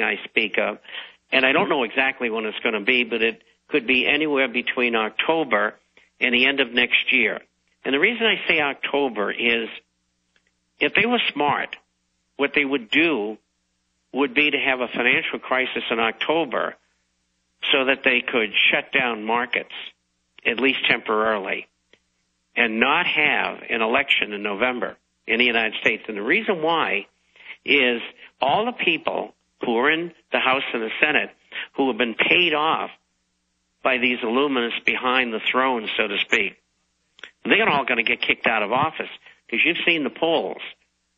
I speak of, and I don't know exactly when it's going to be, but it could be anywhere between October and the end of next year. And the reason I say October is if they were smart, what they would do would be to have a financial crisis in October so that they could shut down markets, at least temporarily, and not have an election in November in the United States. And the reason why is all the people who are in the House and the Senate who have been paid off by these illuminists behind the throne, so to speak, they're all going to get kicked out of office because you've seen the polls.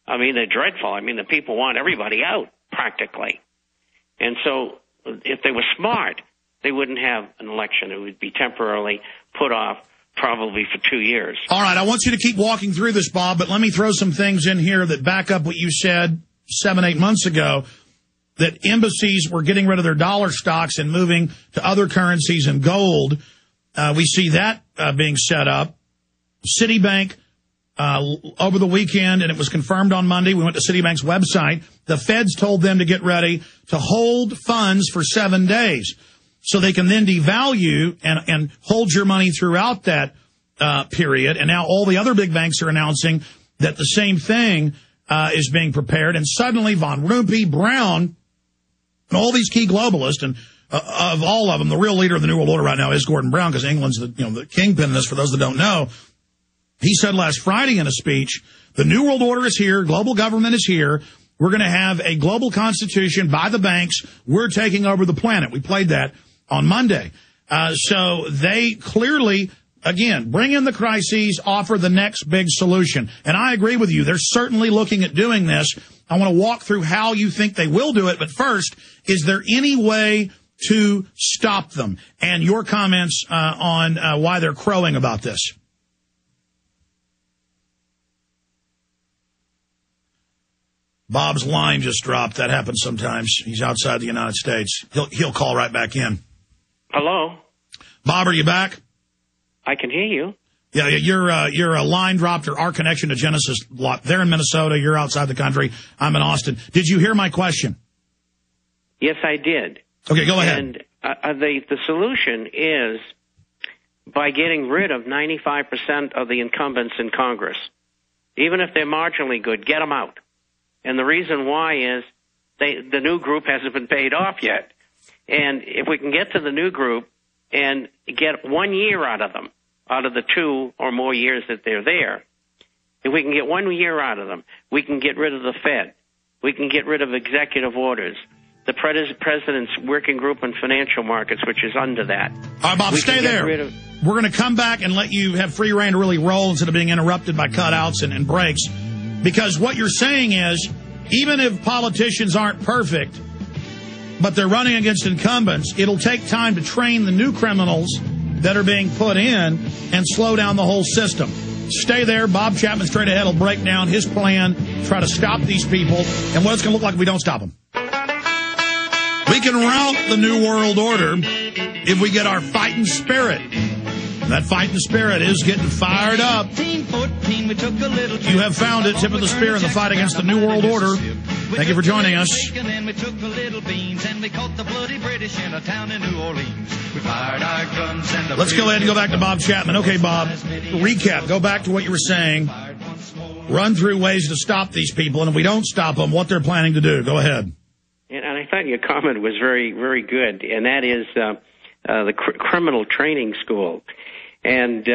I mean, they're dreadful. I mean, the people want everybody out, practically. And so if they were smart, they wouldn't have an election. It would be temporarily put off probably for 2 years. All right, I want you to keep walking through this, Bob, but let me throw some things in here that back up what you said 7-8 months ago, that embassies were getting rid of their dollar stocks and moving to other currencies and gold. We see that being set up. Citibank, over the weekend, and it was confirmed on Monday, we went to Citibank's website, the feds told them to get ready to hold funds for 7 days so they can then devalue and hold your money throughout that period. And now all the other big banks are announcing that the same thing is being prepared. And suddenly Von Rumpi, Brown, and all these key globalists, and of all of them, the real leader of the New World Order right now is Gordon Brown, because England's the kingpin in this, for those that don't know. He said last Friday in a speech, the New World Order is here, global government is here, we're going to have a global constitution by the banks, we're taking over the planet. We played that on Monday. So they clearly, again, bring in the crises, offer the next big solution. And I agree with you, they're certainly looking at doing this. I want to walk through how you think they will do it, but first, is there any way to stop them? And your comments on why they're crowing about this. Bob's line just dropped. That happens sometimes. He's outside the United States. He'll call right back in. Hello? Bob, are you back? I can hear you. Yeah, your line dropped, or our connection to Genesis. They're in Minnesota. You're outside the country. I'm in Austin. Did you hear my question? Yes, I did. Okay, go ahead. And the solution is by getting rid of 95% of the incumbents in Congress. Even if they're marginally good, get them out. And the reason why is the new group hasn't been paid off yet. And if we can get to the new group and get 1 year out of them, out of the 2 or more years that they're there, if we can get 1 year out of them, we can get rid of the Fed. We can get rid of executive orders. The President's Working Group on Financial Markets, which is under that. All right, Bob, stay there. We're going to come back and let you have free reign to really roll instead of being interrupted by cutouts and breaks. Because what you're saying is, even if politicians aren't perfect, but they're running against incumbents, it'll take time to train the new criminals that are being put in and slow down the whole system. Stay there. Bob Chapman straight ahead will break down his plan to try to stop these people and what it's going to look like if we don't stop them. We can rout the New World Order if we get our fighting spirit. That fighting spirit is getting fired up. You have found it, tip of the spear in the fight against the New World Order. Thank you for joining us. Let's go ahead and go back to Bob Chapman. Okay, Bob, recap. Go back to what you were saying. Run through ways to stop these people, and if we don't stop them, what they're planning to do. Go ahead. And I thought your comment was very, very good, and that is the criminal training school. And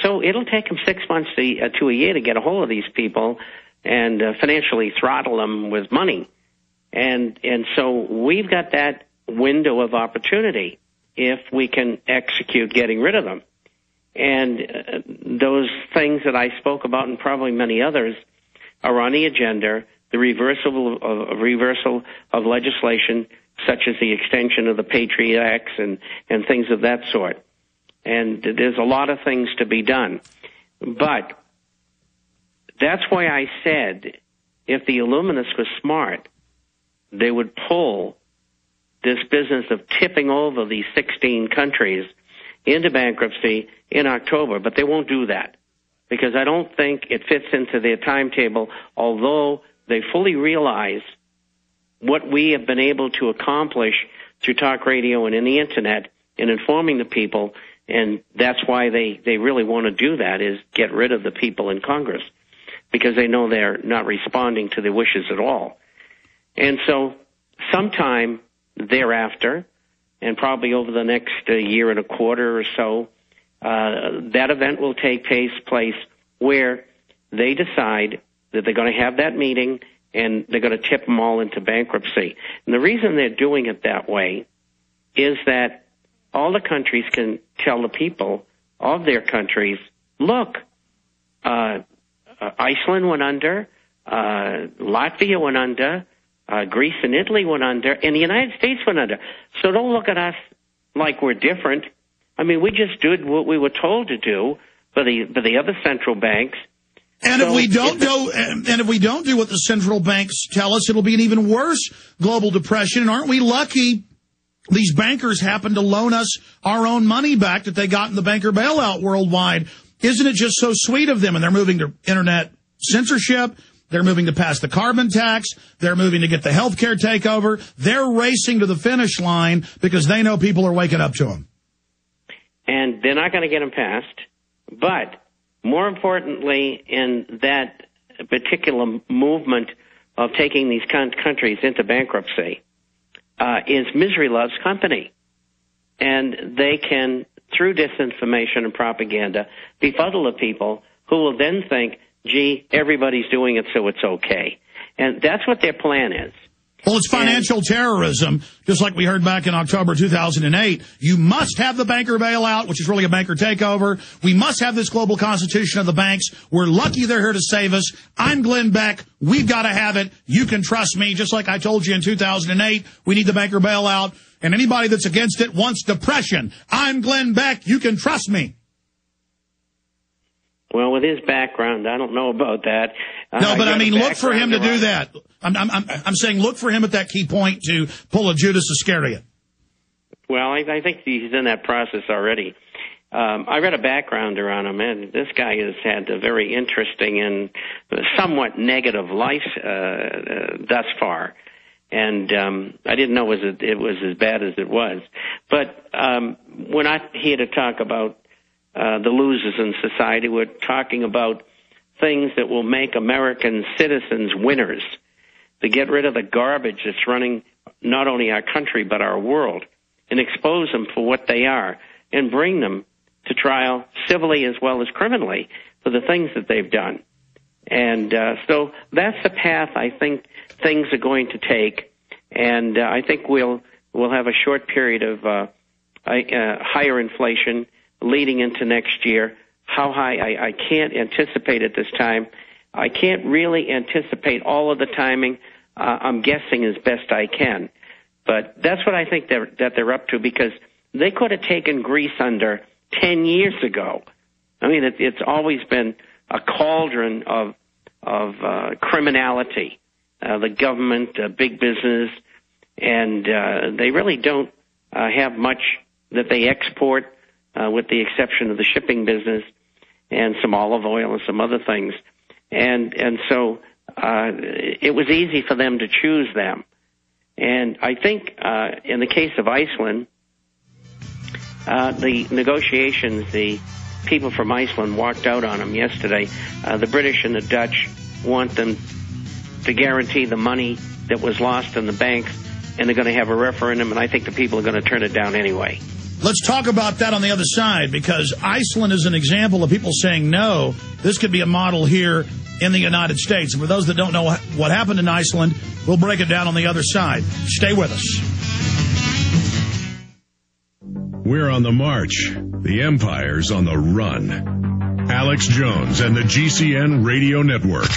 so it'll take them 6 months to a year to get a hold of these people and financially throttle them with money. And so we've got that window of opportunity if we can execute getting rid of them. And those things that I spoke about, and probably many others, are on the agenda. The reversal of legislation, such as the extension of the Patriot Acts and things of that sort. And there's a lot of things to be done. But that's why I said if the Illuminists were smart, they would pull this business of tipping over these 16 countries into bankruptcy in October. But they won't do that because I don't think it fits into their timetable, although they fully realize what we have been able to accomplish through talk radio and in the Internet in informing the people, and that's why they really want to do that, is get rid of the people in Congress, because they know they're not responding to their wishes at all. And so sometime thereafter, and probably over the next year and a quarter or so, that event will take place where they decide that they're going to have that meeting and they're going to tip them all into bankruptcy. And the reason they're doing it that way is that all the countries can tell the people of their countries, look, Iceland went under, Latvia went under, Greece and Italy went under, and the United States went under. So don't look at us like we're different. I mean, we just did what we were told to do for the other central banks. And so if we don't do what the central banks tell us, it'll be an even worse global depression. And aren't we lucky these bankers happen to loan us our own money back that they got in the banker bailout worldwide? Isn't it just so sweet of them? And they're moving to internet censorship. They're moving to pass the carbon tax. They're moving to get the health care takeover. They're racing to the finish line because they know people are waking up to them. And they're not going to get them passed. But more importantly, in that particular movement of taking these countries into bankruptcy, is misery loves company. And they can, through disinformation and propaganda, befuddle the people who will then think, gee, everybody's doing it, so it's okay. And that's what their plan is. Well, it's financial terrorism, just like we heard back in October 2008. You must have the banker bailout, which is really a banker takeover. We must have this global constitution of the banks. We're lucky they're here to save us. I'm Glenn Beck. We've got to have it. You can trust me. Just like I told you in 2008, we need the banker bailout. And anybody that's against it wants depression. I'm Glenn Beck. You can trust me. Well, with his background, I don't know about that. No, but I mean, look for him to do that. I'm saying look for him at that key point to pull a Judas Iscariot. Well, I think he's in that process already. I read a backgrounder on him, and this guy has had a very interesting and somewhat negative life thus far. And I didn't know it was as bad as it was. But we're not here to talk about the losers in society. We're talking about things that will make American citizens winners, to get rid of the garbage that's running not only our country but our world, and expose them for what they are, and bring them to trial civilly as well as criminally for the things that they've done. And so that's the path I think things are going to take, and I think we'll have a short period of higher inflation leading into next year. How high, I can't anticipate at this time. I can't really anticipate all of the timing. I'm guessing as best I can. But that's what I think that they're up to, because they could have taken Greece under 10 years ago. I mean, it's always been a cauldron of criminality, the government, big business, and they really don't have much that they export, with the exception of the shipping business and some olive oil and some other things. And so it was easy for them to choose them. And I think in the case of Iceland, the negotiations, the people from Iceland walked out on them yesterday. The British and the Dutch want them to guarantee the money that was lost in the banks, and they're going to have a referendum, and I think the people are going to turn it down anyway. Let's talk about that on the other side, because Iceland is an example of people saying no. This could be a model here in the United States. And for those that don't know what happened in Iceland, we'll break it down on the other side. Stay with us. We're on the march. The empire's on the run. Alex Jones and the GCN Radio Network.